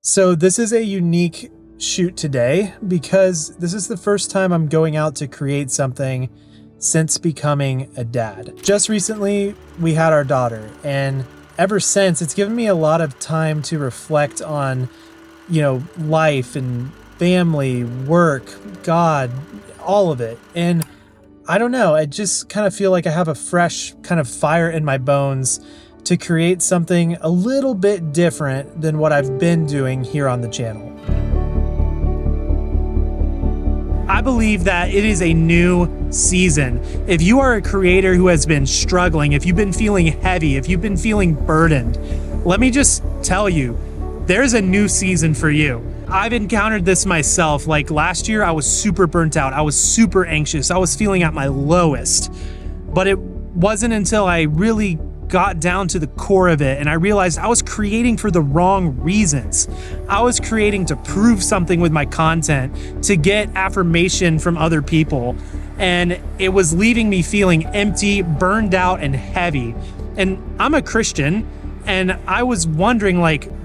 So this is a unique shoot today because this is the first time I'm going out to create something since becoming a dad. Just recently, we had our daughter, and ever since, it's given me a lot of time to reflect on, life and family, work, God, all of it. And I don't know, I just kind of feel like I have a fresh kind of fire in my bones to create something a little bit different than what I've been doing here on the channel. I believe that it is a new season. If you are a creator who has been struggling, if you've been feeling heavy, if you've been feeling burdened, let me just tell you, there's a new season for you. I've encountered this myself. Like last year, I was super burnt out. I was super anxious. I was feeling at my lowest. But it wasn't until I really got down to the core of it and I realized I was creating for the wrong reasons. I was creating to prove something with my content, to get affirmation from other people, and it was leaving me feeling empty, burned out, and heavy. And I'm a Christian, and I was wondering,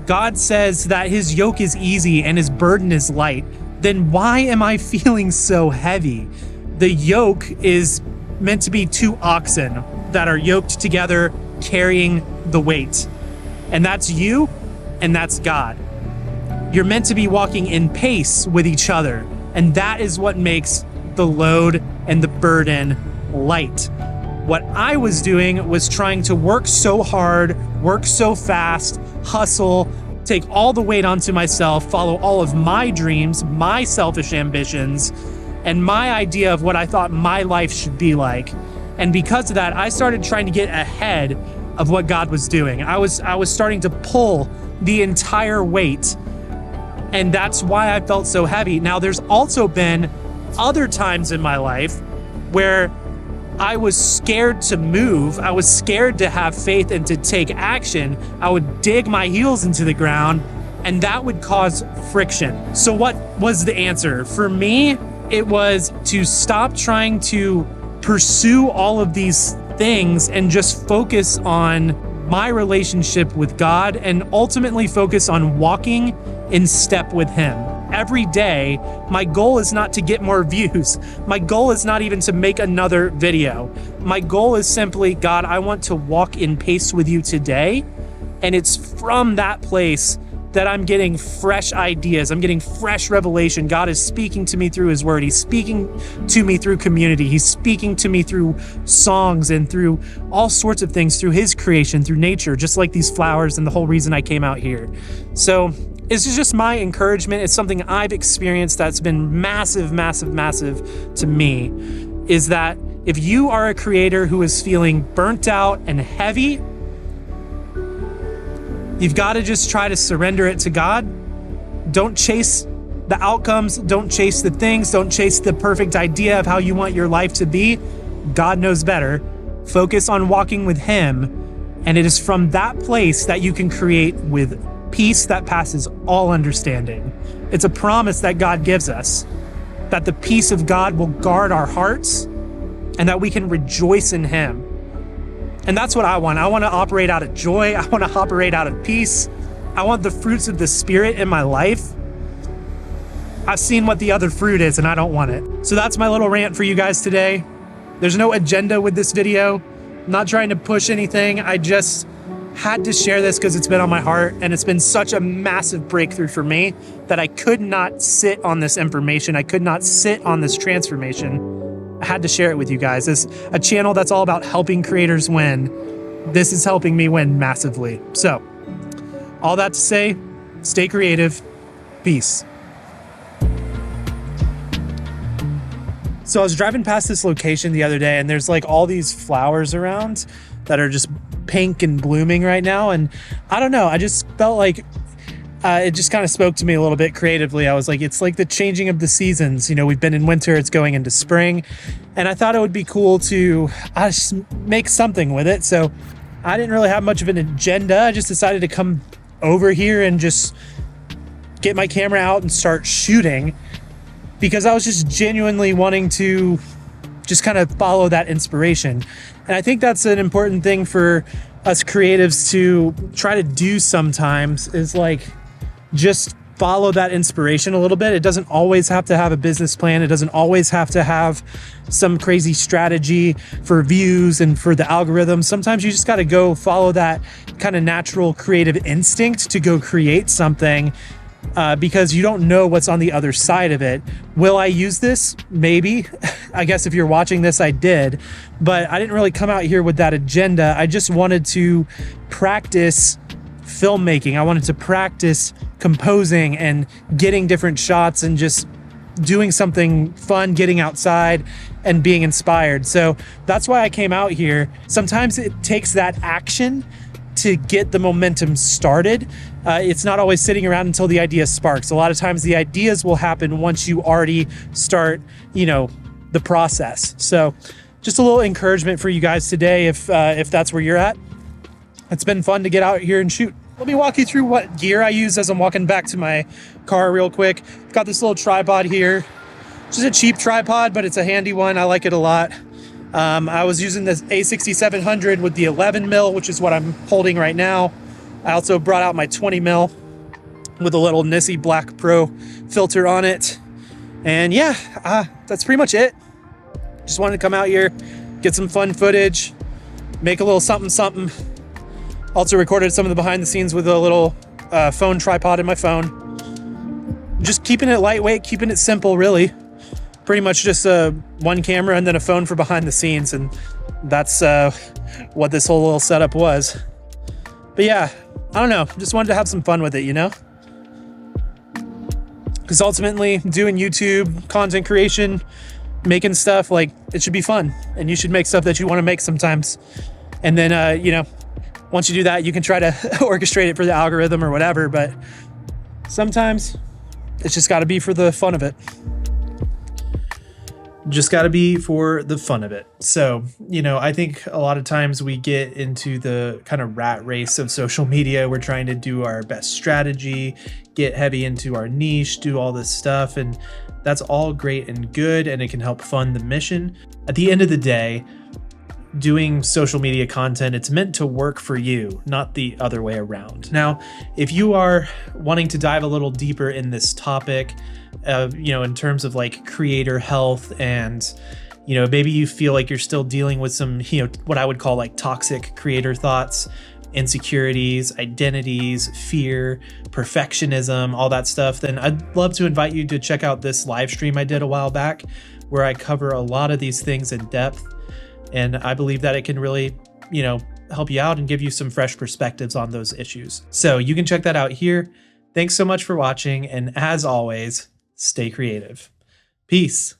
God says that his yoke is easy and his burden is light. Then why am I feeling so heavy? The yoke is meant to be two oxen that are yoked together, carrying the weight. And that's you, and that's God. You're meant to be walking in pace with each other, and that is what makes the load and the burden light. What I was doing was trying to work so hard, work so fast, hustle, take all the weight onto myself, follow all of my dreams, my selfish ambitions, and my idea of what I thought my life should be like. And because of that, I started trying to get ahead of what God was doing. I was starting to pull the entire weight, and that's why I felt so heavy. Now, there's also been other times in my life where I was scared to move. I was scared to have faith and to take action. I would dig my heels into the ground, and that would cause friction. So what was the answer? For me, it was to stop trying to pursue all of these things and just focus on my relationship with God and ultimately focus on walking in step with him. Every day, my goal is not to get more views. My goal is not even to make another video. My goal is simply, God, I want to walk in pace with you today. And it's from that place that I'm getting fresh ideas. I'm getting fresh revelation. God is speaking to me through his word. He's speaking to me through community. He's speaking to me through songs and through all sorts of things, through his creation, through nature, just like these flowers and the whole reason I came out here. So this is just my encouragement. It's something I've experienced that's been massive, massive, massive to me, is that if you are a creator who is feeling burnt out and heavy, you've got to just try to surrender it to God. Don't chase the outcomes. Don't chase the things. Don't chase the perfect idea of how you want your life to be. God knows better. Focus on walking with him. And it is from that place that you can create with peace that passes all understanding. It's a promise that God gives us, that the peace of God will guard our hearts and that we can rejoice in him. And that's what I want. I want to operate out of joy. I want to operate out of peace. I want the fruits of the Spirit in my life. I've seen what the other fruit is, and I don't want it. So that's my little rant for you guys today. There's no agenda with this video. I'm not trying to push anything. I just had to share this because it's been on my heart, and it's been such a massive breakthrough for me that I could not sit on this information. I could not sit on this transformation. I had to share it with you guys. It's a channel that's all about helping creators win. This is helping me win massively. So, all that to say, stay creative. Peace. So I was driving past this location the other day, and there's all these flowers around that are just pink and blooming right now. And I don't know, I just felt like it just kind of spoke to me a little bit creatively. I was like, it's like the changing of the seasons. We've been in winter, it's going into spring. And I thought it would be cool to just make something with it. So I didn't really have much of an agenda. I just decided to come over here and just get my camera out and start shooting because I was just genuinely wanting to just kind of follow that inspiration. And I think that's an important thing for us creatives to try to do sometimes, is just follow that inspiration a little bit. It doesn't always have to have a business plan. It doesn't always have to have some crazy strategy for views and for the algorithm. Sometimes you just got to go follow that kind of natural creative instinct to go create something, because you don't know what's on the other side of it. Will I use this? Maybe. I guess if you're watching this, I did, but I didn't really come out here with that agenda. I just wanted to practice filmmaking. I wanted to practice composing and getting different shots and just doing something fun, getting outside and being inspired. So that's why I came out here. Sometimes it takes that action to get the momentum started. It's not always sitting around until the idea sparks. A lot of times the ideas will happen once you already start, the process. So just a little encouragement for you guys today, if that's where you're at. It's been fun to get out here and shoot. Let me walk you through what gear I use as I'm walking back to my car real quick. I've got this little tripod here. It's just a cheap tripod, but it's a handy one. I like it a lot. I was using this A6700 with the 11 mil, which is what I'm holding right now. I also brought out my 20 mil with a little Nissi Black Pro filter on it. And yeah, that's pretty much it. Just wanted to come out here, get some fun footage, make a little something. Also recorded some of the behind the scenes with a little phone tripod in my phone. Just keeping it lightweight, keeping it simple, really. Pretty much just one camera and then a phone for behind the scenes, and that's what this whole little setup was. But yeah, I don't know, just wanted to have some fun with it, because ultimately doing YouTube content creation, making stuff, like, it should be fun, and you should make stuff that you want to make sometimes. And then once you do that, you can try to orchestrate it for the algorithm or whatever, but sometimes it's just got to be for the fun of it. Just got to be for the fun of it. So, I think a lot of times we get into the kind of rat race of social media. We're trying to do our best strategy, get heavy into our niche, do all this stuff. And that's all great and good, and it can help fund the mission. At the end of the day, doing social media content, it's meant to work for you, not the other way around. Now, if you are wanting to dive a little deeper in this topic, in terms of like creator health, and maybe you feel like you're still dealing with some, what I would call like toxic creator thoughts, insecurities, identities, fear, perfectionism, all that stuff, then I'd love to invite you to check out this live stream I did a while back, where I cover a lot of these things in depth. And I believe that it can really, help you out and give you some fresh perspectives on those issues. So you can check that out here. Thanks so much for watching. And as always, stay creative. Peace.